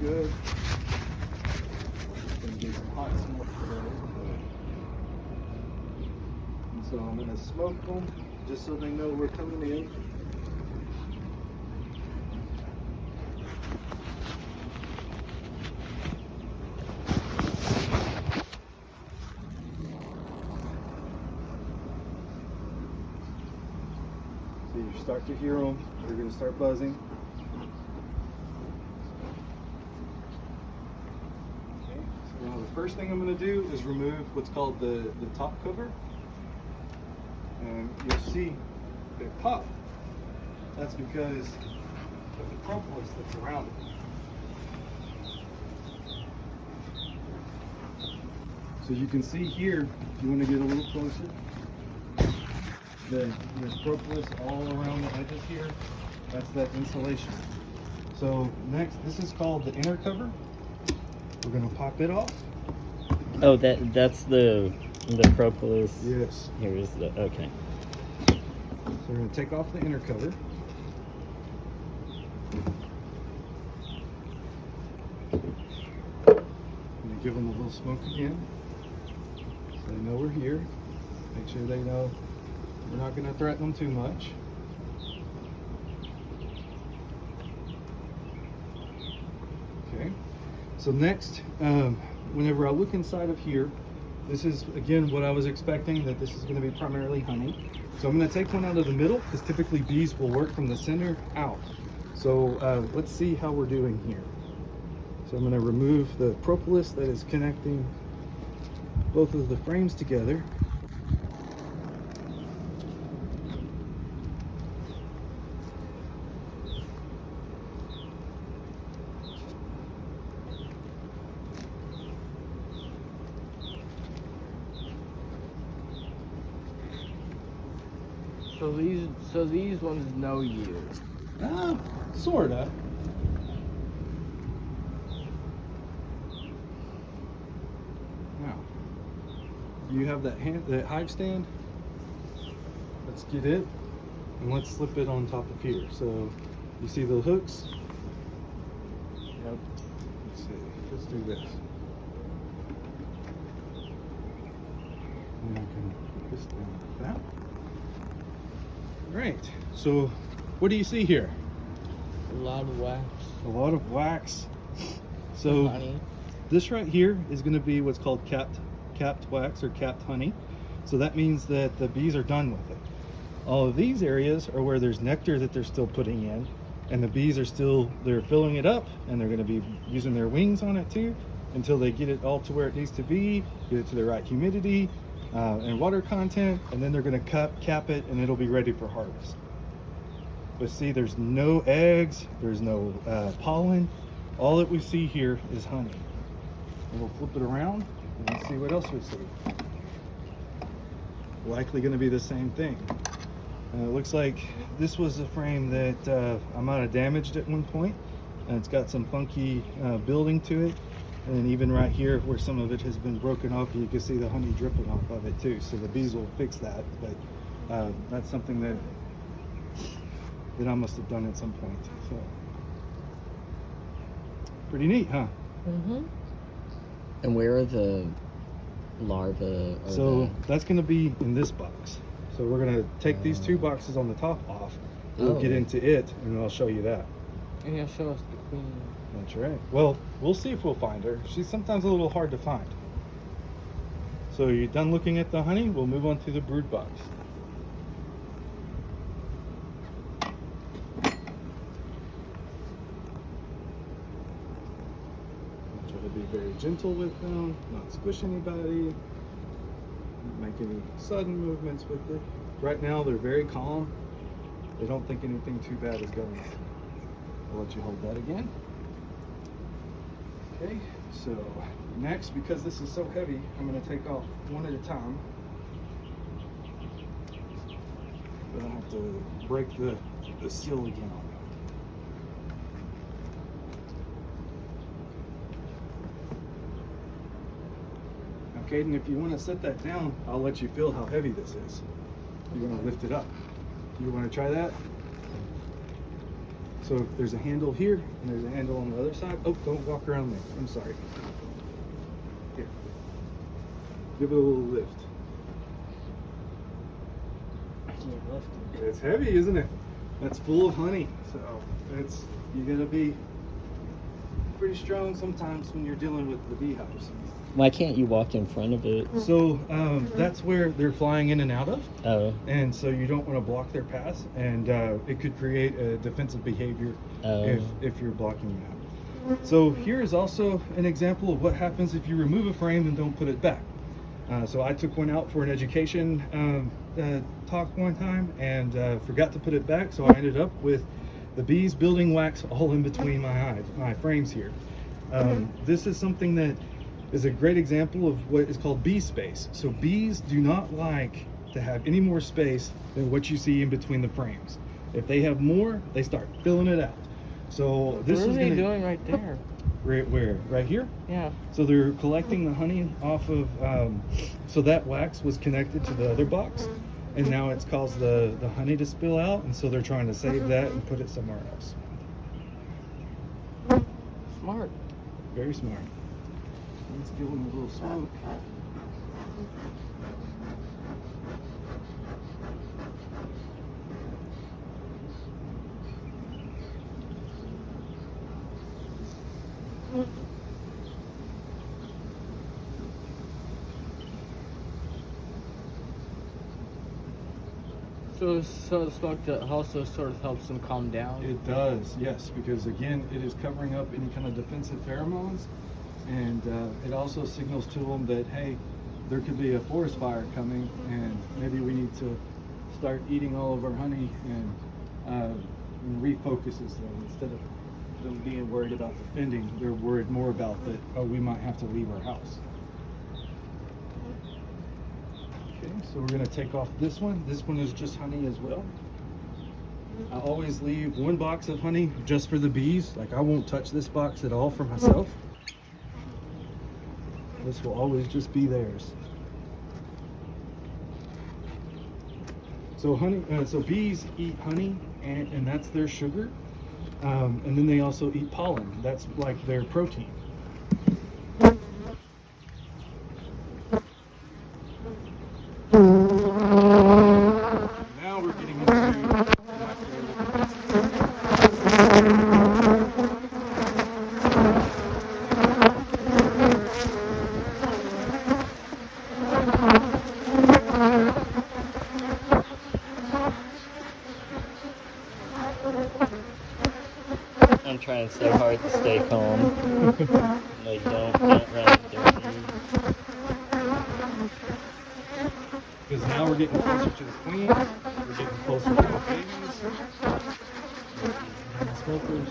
good. Gonna get some hot smoke today. And so I'm gonna smoke them just so they know we're coming in. So you start to hear them. They're gonna start buzzing. Now the first thing I'm going to do is remove what's called the top cover, and you'll see it pop. That's because of the propolis that's around it. So you can see here, if you want to get a little closer, there's propolis all around the edges here. That's that insulation. So next, this is called the inner cover. We're gonna pop it off. Oh, that's the propolis. Yes. Here's the okay. So we're gonna take off the inner cover. And give them a little smoke again, so they know we're here. Make sure they know we're not gonna threaten them too much. Okay. So next, whenever I look inside of here, this is again what I was expecting, that this is going to be primarily honey. So I'm going to take one out of the middle, because typically bees will work from the center out. So let's see how we're doing here. So I'm going to remove the propolis that is connecting both of the frames together. So these ones know you. Sorta. Now, you have that hive stand. Let's get it, and let's slip it on top of here. So you see the hooks? Yep. Let's see. Let's do this. And I can put this down like that. Right, so what do you see here? A lot of wax. A lot of wax. So Honey. this right here is going to be what's called capped wax or capped honey. So that means that the bees are done with it. All of these areas are where there's nectar that they're still putting in, and the bees are they're filling it up, and they're going to be using their wings on it too until they get it all to where it needs to be, get it to the right humidity and water content, and then they're going to cap it, and it'll be ready for harvest. But see, there's no eggs, there's no pollen. All that we see here is honey. And we'll flip it around and let's see what else we see. Likely going to be the same thing. It looks like this was a frame that I might have damaged at one point, and it's got some funky building to it. And even right here where some of it has been broken off, you can see the honey dripping off of it too. So the bees will fix that, but that's something that I must have done at some point. So pretty neat, huh? Mm-hmm. And where are the larvae? So that's going to be in this box. So we're going to take these two boxes on the top off. We'll get into it, and I'll show you that. And he'll show us the queen. That's right. Well, we'll see if we'll find her. She's sometimes a little hard to find. So you're done looking at the honey? We'll move on to the brood box. Try to be very gentle with them, not squish anybody, not make any sudden movements with it. Right now they're very calm. They don't think anything too bad is going on. I'll let you hold that again. Okay, so next, because this is so heavy, I'm going to take off one at a time. But I have to break the seal again on that. Okay, and if you want to set that down, I'll let you feel how heavy this is. You're going to lift it up. You want to try that? So if there's a handle here and there's a handle on the other side. Oh, don't walk around there. I'm sorry. Here. Give it a little lift. It's heavy, isn't it? That's full of honey. So you gotta be pretty strong sometimes when you're dealing with the beehives. Why can't you walk in front of it? So that's where they're flying in and out of. Oh. And so you don't want to block their path, and it could create a defensive behavior if you're blocking that. So here is also an example of what happens if you remove a frame and don't put it back. So I took one out for an education talk one time and forgot to put it back, so I ended up with the bees building wax all in between my frames here. This is something that is a great example of what is called bee space. So bees do not like to have any more space than what you see in between the frames. If they have more, they start filling it out. So this What is are they doing right there? where? Right here? Yeah. So they're collecting the honey off of, so that wax was connected to the other box, and now it's caused the honey to spill out, and so they're trying to save that and put it somewhere else. Smart. Very smart. Let's give them a little smoke. So the smoke that also sort of helps them calm down. It does, yes, because again, it is covering up any kind of defensive pheromones, and it also signals to them that, hey, there could be a forest fire coming, and maybe we need to start eating all of our honey, and refocuses them. Instead of them being worried about defending, they're worried more about that, oh, we might have to leave our house. Okay, so we're going to take off this one. This one is just honey as well. I always leave one box of honey just for the bees. Like, I won't touch this box at all for myself. This will always just be theirs. So so bees eat honey, and that's their sugar. And then they also eat pollen. That's like their protein. Now we're getting into I'm trying so hard to stay calm. Like, don't run. because now we're getting closer to the queen. We're getting closer to the babies. And the smokers.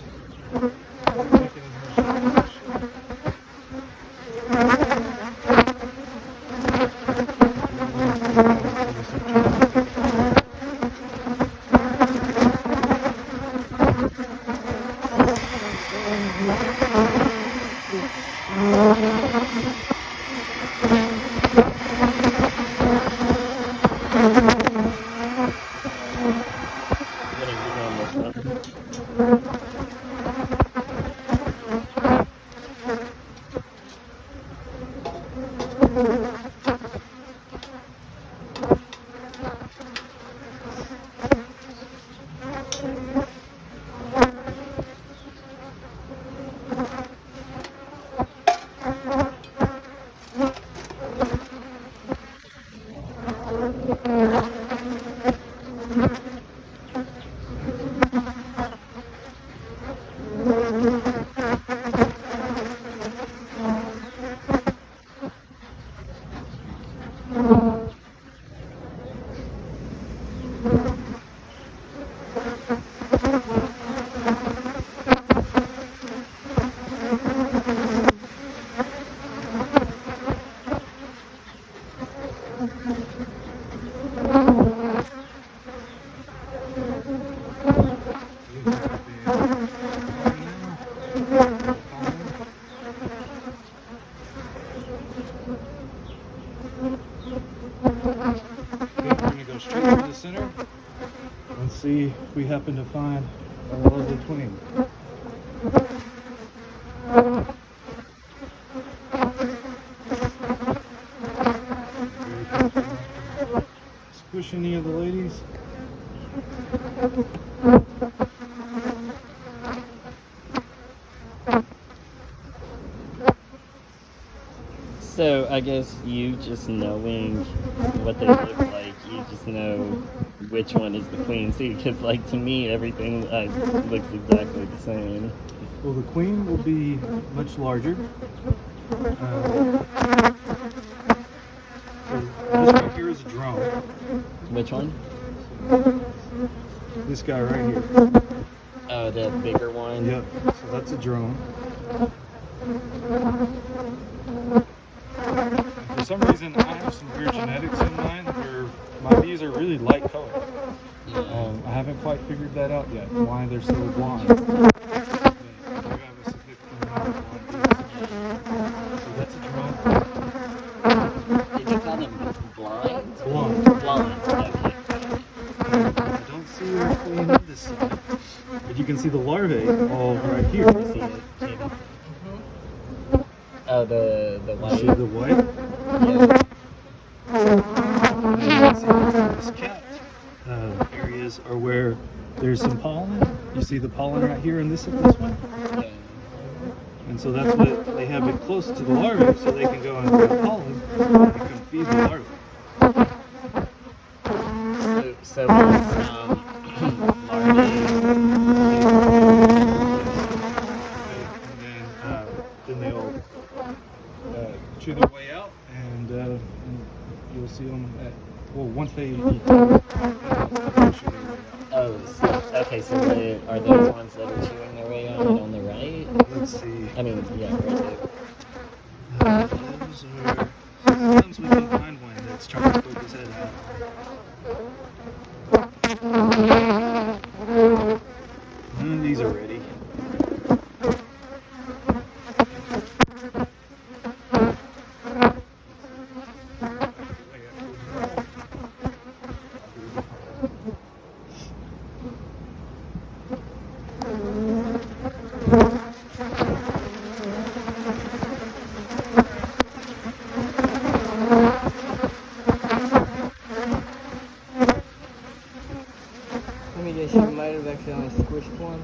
We're going to go straight to the center and see if we happen to find all of the queen. Squish any of the ladies. So I guess you just knowing what they look like, you just know which one is the queen. See, because like to me, everything looks exactly the same. Well, the queen will be much larger. So this right here is a drone. Which one? This guy right here. Oh, the bigger one. Yep. So that's a drone. For some reason, I have some weird genetics in mine where my bees are really light colored. Yeah. I haven't quite figured that out yet, why they're so blonde. But I do have a significant amount of blonde bees. So that's a drone. Did you call them blind? Blonde. Blonde. Okay. I don't see her queen on this side, but you can see the larvae all right here. You see it, Jamie? Oh, the You white. see the white? Yeah. And then you see this cat areas are where there's some pollen. You see the pollen right here in this one? Yeah. And so that's what they have it close to the larvae so they can go and grab pollen and come feed the larvae. So once larvae. Then they all chew their way out, and you'll see them once they eat. They'll chew their way out. Oh, so, okay. So are those ones that are chewing their way out on the right? Let's see. I mean, yeah, right there. Those are. Sometimes we can find one that's trying to poke his head out. None of these are ready. Let me guess, you might have accidentally squished one.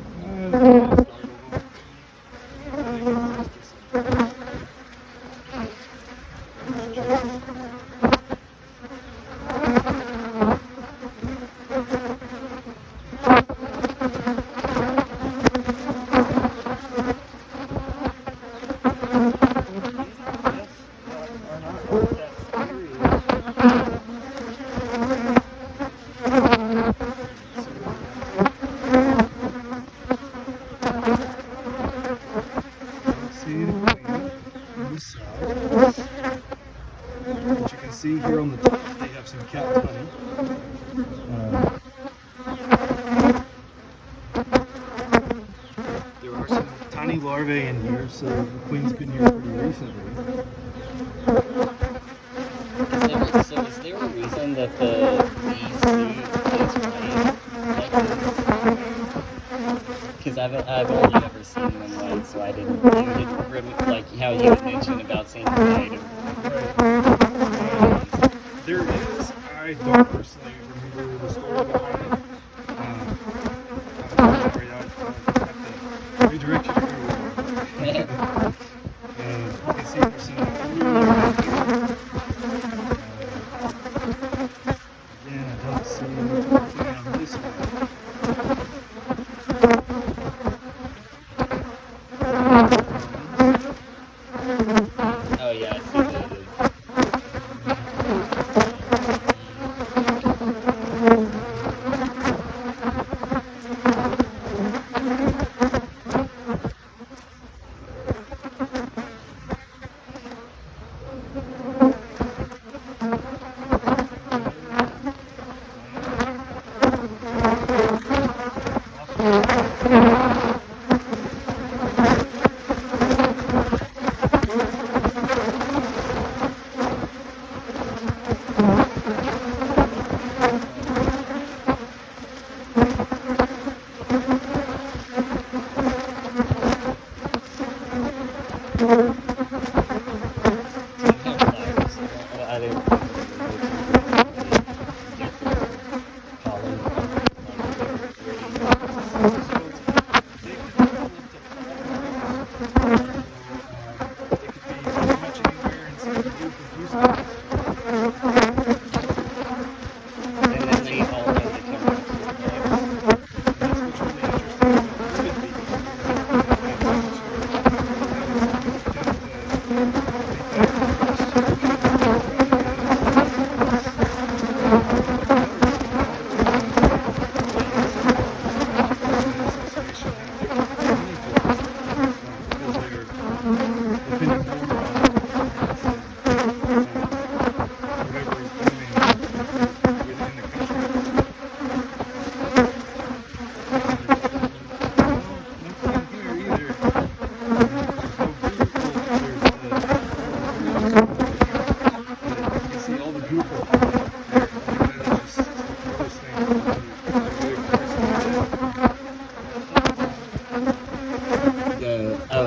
But you can see here on the top they have some capped honey. There are some tiny larvae in here, so the queen's been here pretty recently. So is there a reason that the bee suit is white like this? Because I've only ever seen them white, so I didn't like how you had mentioned about seeing the white. There is, I don't personally remember the story behind it. I'm sorry, I have to redirect you to Google. You can see there's some blue right here. Again, I don't see anything on this one. Oh yeah, I see that.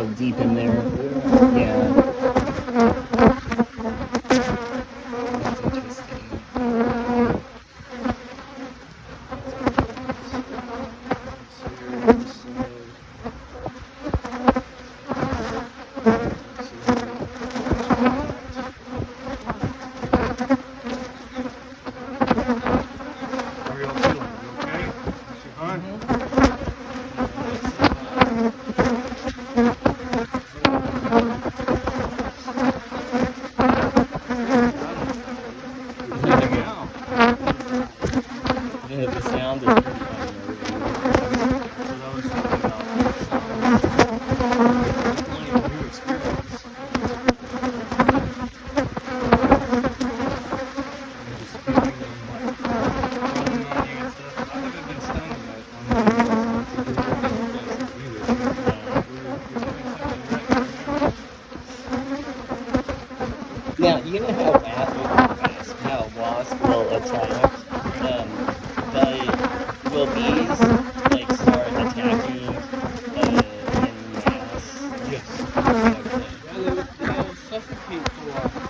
Oh, deep in there. Yeah. That's interesting. How are y'all feeling? You okay? Mr. Hunt? The sound is pretty funny. Now, you know how wasps will attack, but will bees like start attacking in mass? Yes. Okay. They'll suffocate the wasp.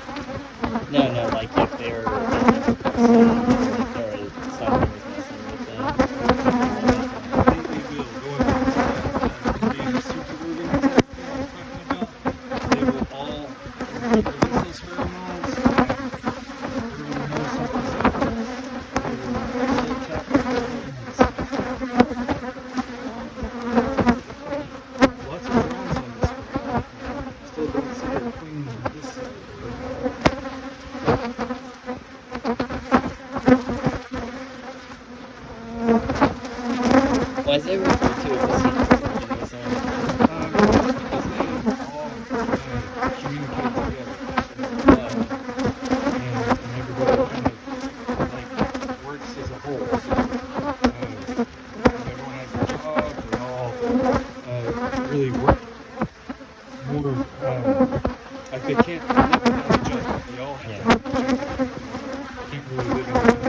No, like if they're or something is messing with them. Why is it referred to as a secret organism? Really work more like they can't live without each other. They all have to help each other. Can't really live without.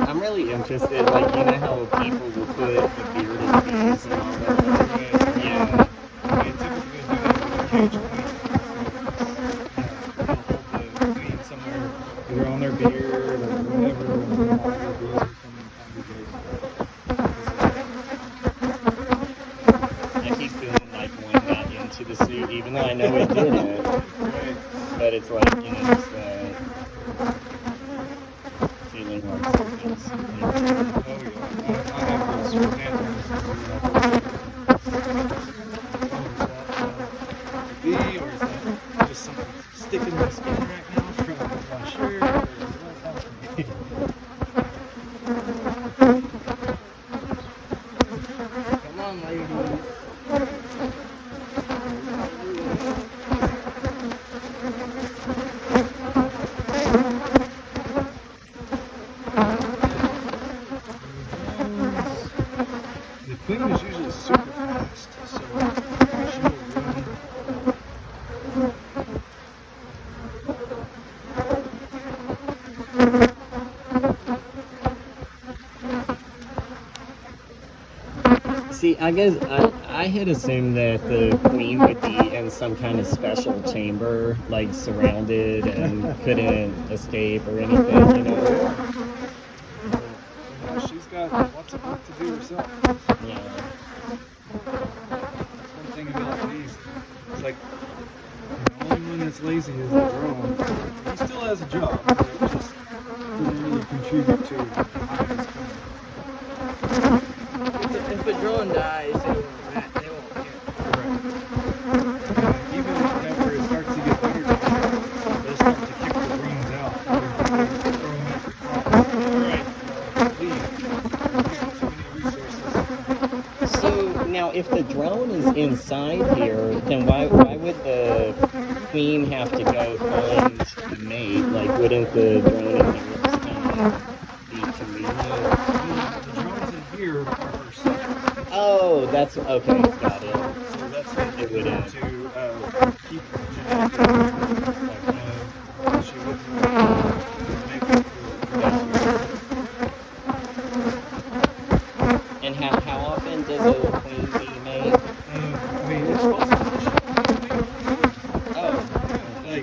I'm really interested, like, you know how people will put the bearded bees and all that? Yeah. Either on their beard or whatever, and then all their bees will come and congregate. I keep feeling like one got into the suit, even though I know it didn't. Right. But it's like, you know, just feeling like something's. Oh, yeah. I have those panthers. Bee, or is that just something sticking in my skin right now from my shirt? Or what's happening? Come on, ladies. The queen is usually super fast, so she'll run I guess I had assumed that the queen would be in some kind of special chamber, like surrounded and couldn't escape or anything, you know? Yeah, she's got lots of work to do herself. Yeah. That's one thing about bees. It's like the only one that's lazy is the drone. He still has a job, but it just doesn't really contribute to the hive's If a drone dies, they won't care. Correct. Even whenever it starts to get winter time, they'll start to kick the drones out. Throw them at the top. Alright, leave. Too many resources. So now, if the drone is inside here, then why would the queen have to go find a mate? Like, wouldn't the drone in here just kind of be convenient? The drones in here are her subjects. Oh, that's okay. Got it. So that's what It would to keep genetic. She wouldn't make it And how often does a queen bee mate? I mean, it's possible. Oh,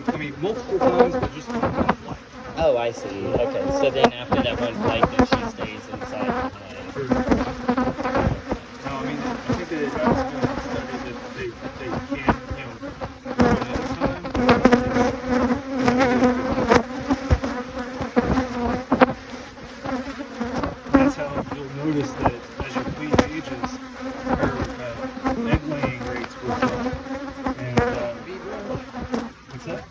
I mean, multiple times, but just on one flight. oh, I see. Okay, so then after that one flight, then she stays inside the hive. No, I mean, I think that it has been studied that they can, do another time. That's how you'll notice that as your queen ages, her egg laying rates will drop. And, what's that?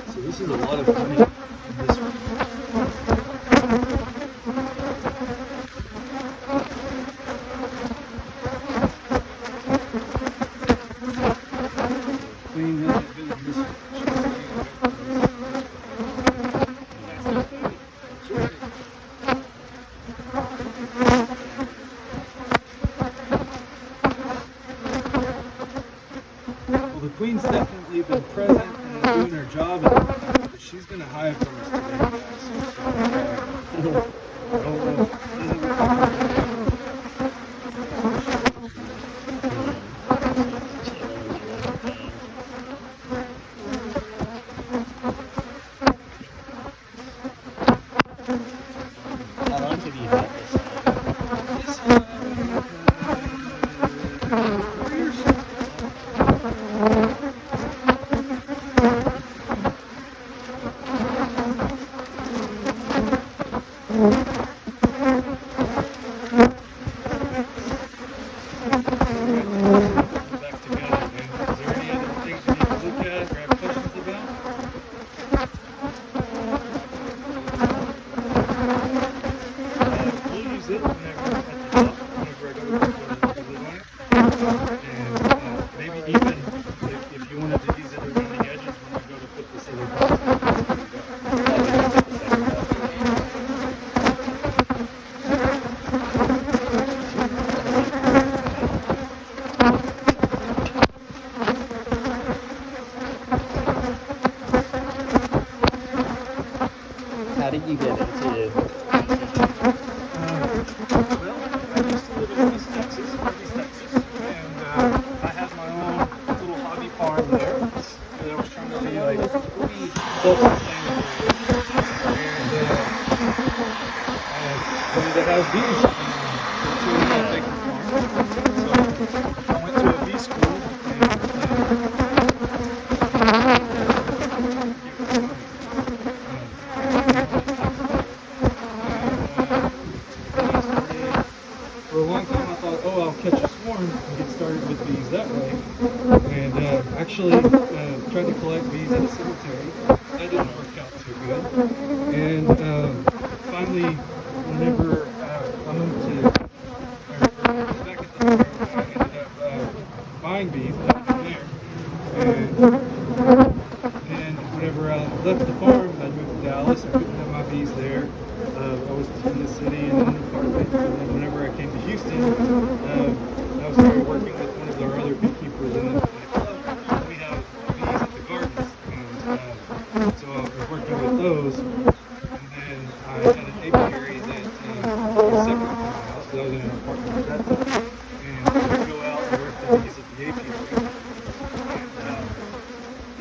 So this is a lot of honey in this one. Queen hasn't been in this one. She's staying away from this. That's right. Well, the queen's definitely been present and doing her job, but she's going to hide from us today, guys. How long have you had this? This, 4 years. Back together again. Is there any other things you need to look at or have questions about? We'll use it whenever at the top, whenever I go to the live on it. And maybe even if you wanted to use it around the edges when you go to put this other box. How did you get into Well, I used to live in East Texas, Northeast Texas, and I had my own little hobby farm there. And I was trying to be like self-sustainable, and I wanted to have bees to make the farm. So I went to a bee school for a long time I thought, oh, I'll catch a swarm and get started with bees that way. And actually tried to collect bees at a cemetery. That didn't work family, whenever I moved to, or back at the farm, I ended up buying bees and having them there. And whenever I left the farm and I moved to Dallas, I couldn't have my bees there. I was in the city and in an apartment. And then whenever I came to Houston, I started working with one of our other beekeepers in the club. We have bees at the gardens. And so I was working with those. And then I had an apiary that was separate from my house because I was in an apartment at that time. And I would go out and work the bees at the apiary.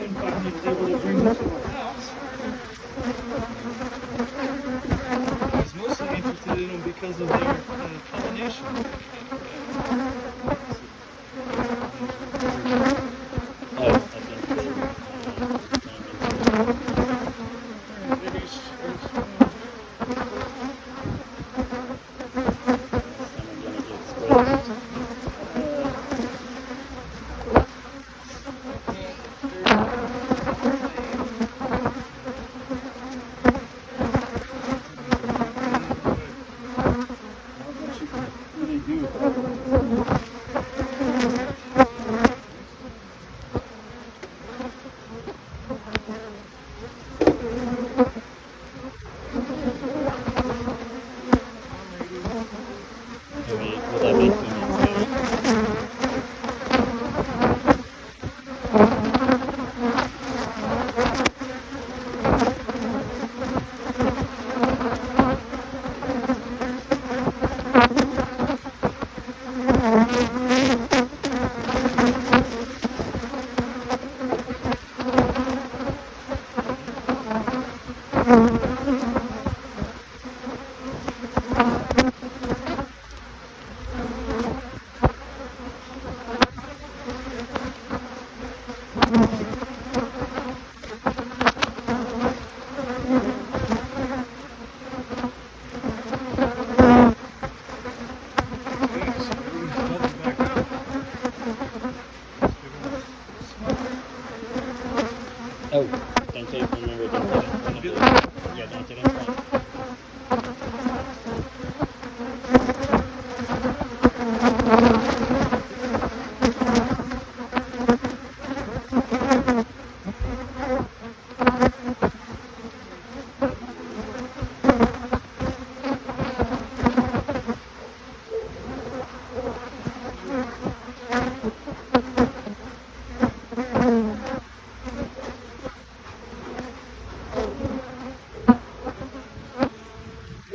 And finally was able to bring them to my house. I was mostly interested in them because of their pollination. Oh, I think would that make Oh, don't take, remember, don't take in front of it. Yeah, don't take in front.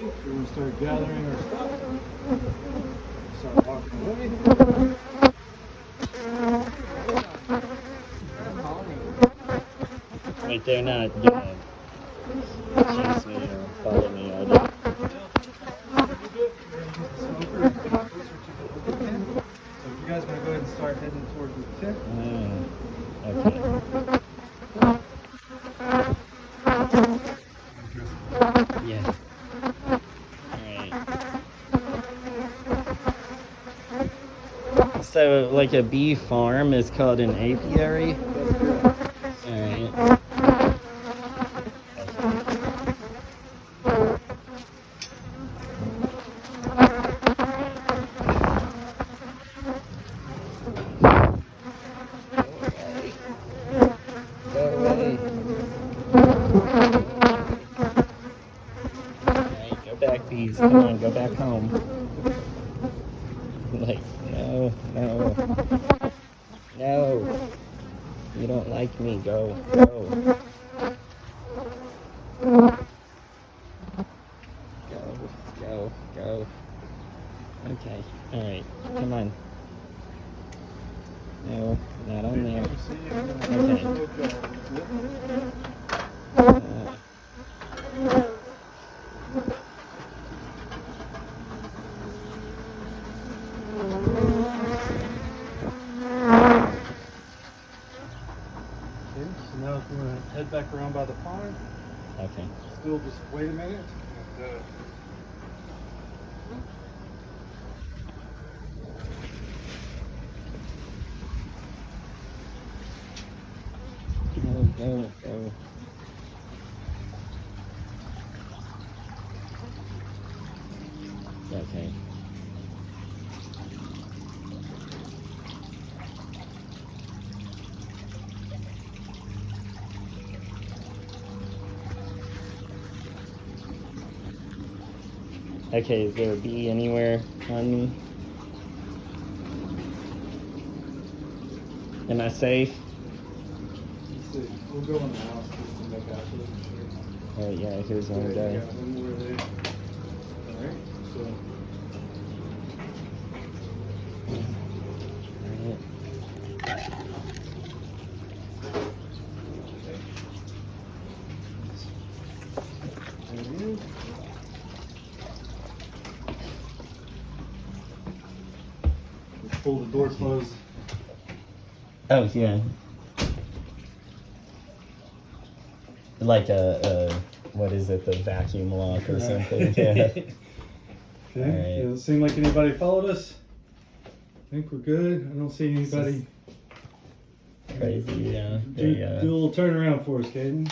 We're going to start gathering our stuff. Start walking away. Right, they're not gonna chase me or follow me, are they? So if you guys want to go ahead and start heading towards the tent. Okay. Yeah. Alright. So, like a bee farm is called an apiary? Alright. Alright, go back, bees. Come on, go back home. Like, no, no. No. You don't like me. Go. Go. Go. Go. Okay. Alright. Come on. No, not on there. Okay. So now if you want to head back around by the pond, Okay. still just wait a minute. Go. Okay. Okay, is there a bee anywhere on me? Am I safe? Let's see. We'll go in the house just to make absolutely sure. Oh yeah, here's one Yeah, guy. one more there. Alright, so there it is. Let's pull the door closed. Oh yeah. Like a what is it? The vacuum lock or something? Yeah. Okay. Alright. Doesn't seem like anybody followed us. I think we're good. I don't see anybody. Crazy, yeah. Do They, a little turnaround for us, Caden.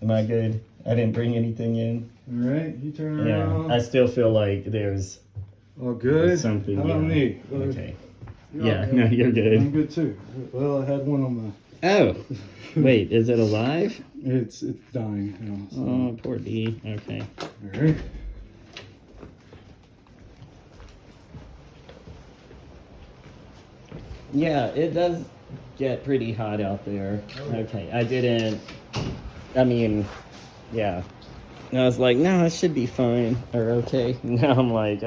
am I good? I didn't bring anything in. All right, you turn Yeah. around. I still feel like there's All good. something. How about yeah. me? Okay. You're Yeah. okay. No, you're I'm good. good too. Well, I had one on my. Oh. Wait, is it alive? It's dying. You know, Oh, poor bee. Okay. so. All right. Yeah, it does get pretty hot out there. Okay, I didn't. I mean, yeah. I was like, no, it should be fine or okay. Now I'm like,